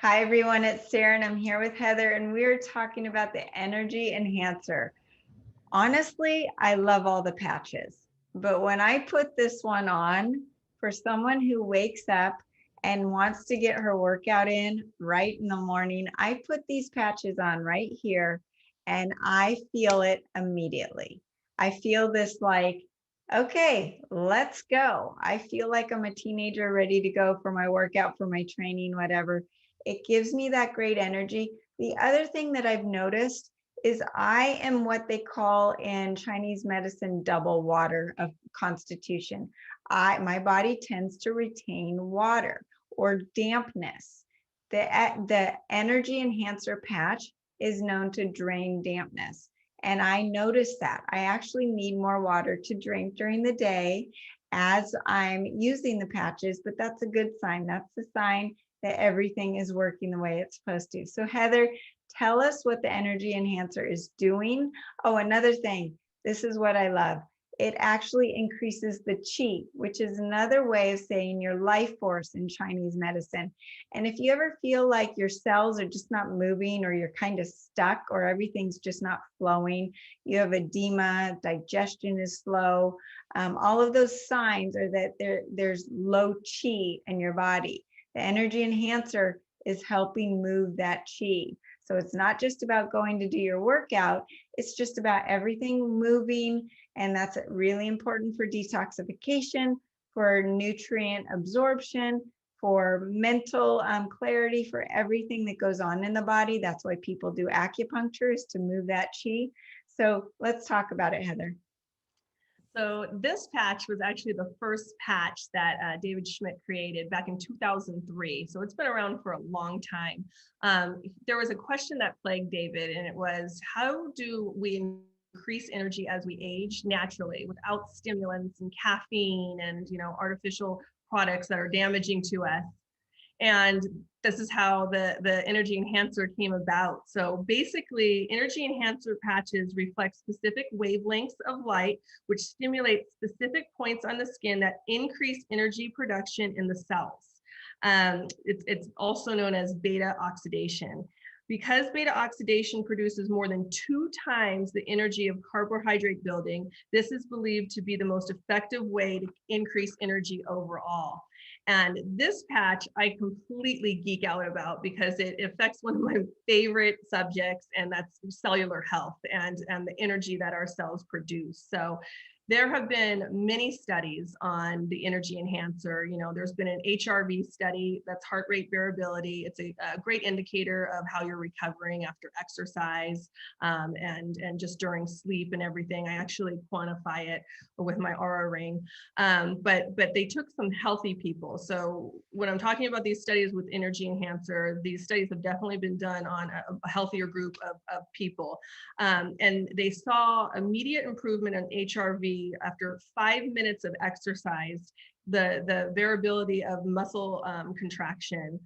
Hi everyone, it's Sarah and I'm here with Heather and we're talking about the energy enhancer. Honestly, I love all the patches, but when I put this one on for someone who wakes up and wants to get her workout in right in the morning, I put these patches on right here and I feel it immediately. I feel this like, okay, let's go. I feel like I'm a teenager ready to go for my workout, for my training, whatever. It gives me that great energy. The other thing that I've noticed is I am what they call in Chinese medicine double water of constitution. My body tends to retain water or dampness. The energy enhancer patch is known to drain dampness. And I notice that I actually need more water to drink during the day as I'm using the patches, but that's a good sign. That's the sign that everything is working the way it's supposed to. So Heather, tell us what the energy enhancer is doing. Oh, another thing, this is what I love. It actually increases the qi, which is another way of saying your life force in Chinese medicine. And if you ever feel like your cells are just not moving or you're kind of stuck or everything's just not flowing, you have edema, digestion is slow, all of those signs are that there's low qi in your body. The energy enhancer is helping move that qi. So it's not just about going to do your workout, it's just about everything moving. And that's really important for detoxification, for nutrient absorption, for mental clarity, for everything that goes on in the body. That's why people do acupuncture, is to move that chi. So let's talk about it, Heather. So this patch was actually the first patch that David Schmidt created back in 2003. So it's been around for a long time. There was a question that plagued David, and it was, how do we increase energy as we age naturally without stimulants and caffeine and artificial products that are damaging to us? And this is how the energy enhancer came about. So basically, energy enhancer patches reflect specific wavelengths of light, which stimulate specific points on the skin that increase energy production in the cells. It's also known as beta oxidation. Because beta oxidation produces more than 2 times the energy of carbohydrate building, this is believed to be the most effective way to increase energy overall. And this patch I completely geek out about because it affects one of my favorite subjects, and that's cellular health and the energy that our cells produce. So there have been many studies on the energy enhancer. There's been an HRV study, that's heart rate variability. It's a great indicator of how you're recovering after exercise and just during sleep and everything. I actually quantify it with my Aura ring. But they took some healthy people. So when I'm talking about these studies with energy enhancer, these studies have definitely been done on a healthier group of people. And they saw immediate improvement in HRV after 5 minutes of exercise. The variability of muscle contraction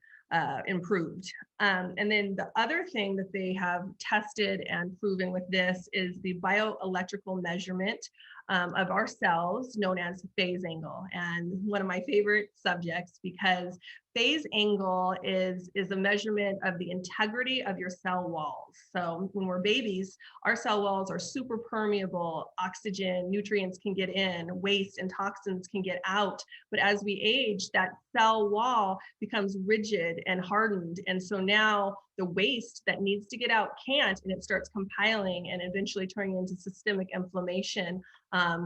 improved. And then the other thing that they have tested and proven with this is the bioelectrical measurement of our cells, known as phase angle. And one of my favorite subjects, because phase angle is a measurement of the integrity of your cell walls. So when we're babies, our cell walls are super permeable. Oxygen, nutrients can get in, waste and toxins can get out. But as we age, that cell wall becomes rigid and hardened. And so now the waste that needs to get out can't, and it starts compiling and eventually turning into systemic inflammation,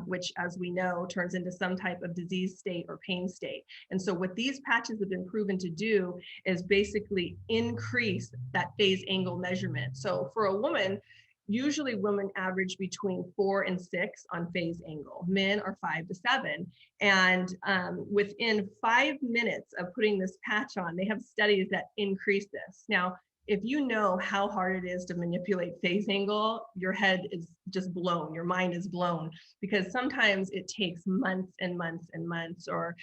which, as we know, turns into some type of disease state or pain state. And so what these patches have been proven to do is basically increase that phase angle measurement. So for a woman, usually women average between 4 and 6 on phase angle. Men are 5 to 7. And within 5 minutes of putting this patch on, they have studies that increase this. Now, if you know how hard it is to manipulate phase angle, your head is just blown, your mind is blown, because sometimes it takes months and months and months, or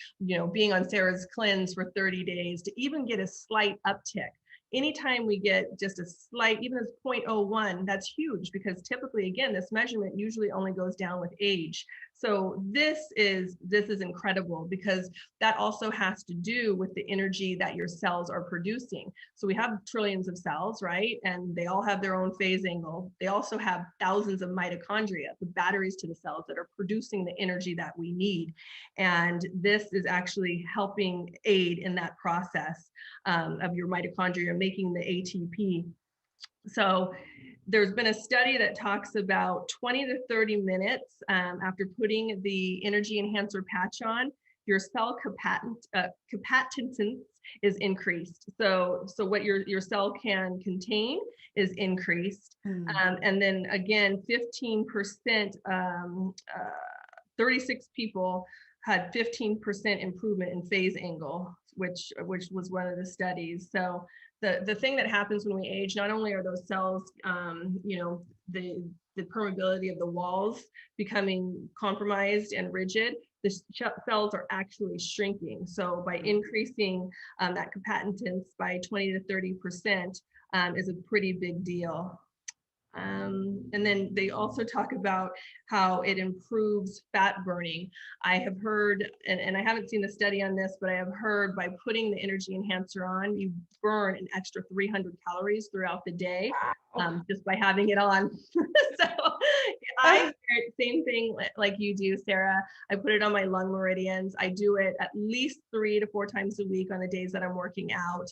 being on Sarah's cleanse for 30 days to even get a slight uptick. Anytime we get just a slight, even as 0.01, that's huge, because typically, again, this measurement usually only goes down with age. So this is incredible, because that also has to do with the energy that your cells are producing. So we have trillions of cells, right? And they all have their own phase angle. They also have thousands of mitochondria, the batteries to the cells that are producing the energy that we need. And this is actually helping aid in that process of your mitochondria making the ATP. So there's been a study that talks about 20 to 30 minutes after putting the energy enhancer patch on, your cell capacitance is increased. So what your cell can contain is increased. And then again, 15%, 36 people had 15% improvement in phase angle, which was one of the studies. So the thing that happens when we age, not only are those cells, the permeability of the walls becoming compromised and rigid, the cells are actually shrinking. So by increasing that capacitance by 20 to 30% is a pretty big deal. And then they also talk about how it improves fat burning. I have heard, and I haven't seen the study on this, but I have heard by putting the energy enhancer on, you burn an extra 300 calories throughout the day just by having it on. So I same thing like you do, Sarah. I put it on my lung meridians. I do it at least 3 to 4 times a week on the days that I'm working out.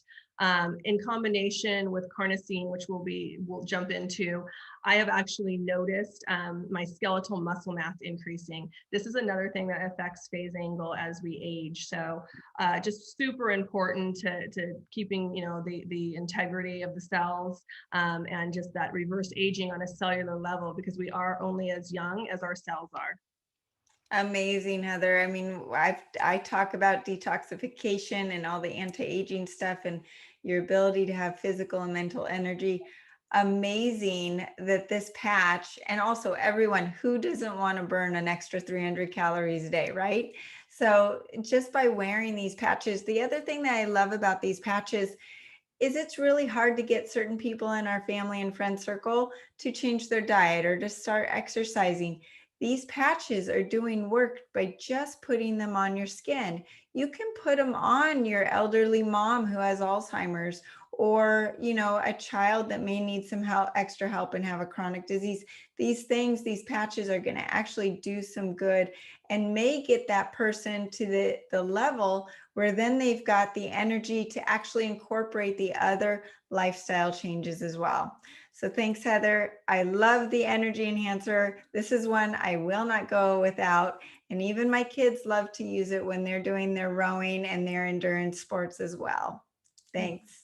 In combination with carnosine, which we'll jump into, I have actually noticed my skeletal muscle mass increasing. This is another thing that affects phase angle as we age. So just super important to keeping the integrity of the cells and just that reverse aging on a cellular level, because we are only as young as our cells are. Amazing, Heather. I mean, I talk about detoxification and all the anti-aging stuff and your ability to have physical and mental energy. Amazing that this patch, and also everyone who doesn't want to burn an extra 300 calories a day, right? So just by wearing these patches, the other thing that I love about these patches is it's really hard to get certain people in our family and friend circle to change their diet or to start exercising. These patches are doing work by just putting them on your skin. You can put them on your elderly mom who has Alzheimer's, or a child that may need some extra help and have a chronic disease. These patches are going to actually do some good and may get that person to the level where then they've got the energy to actually incorporate the other lifestyle changes as well. So thanks, Heather. I love the energy enhancer. This is one I will not go without. And even my kids love to use it when they're doing their rowing and their endurance sports as well. Thanks.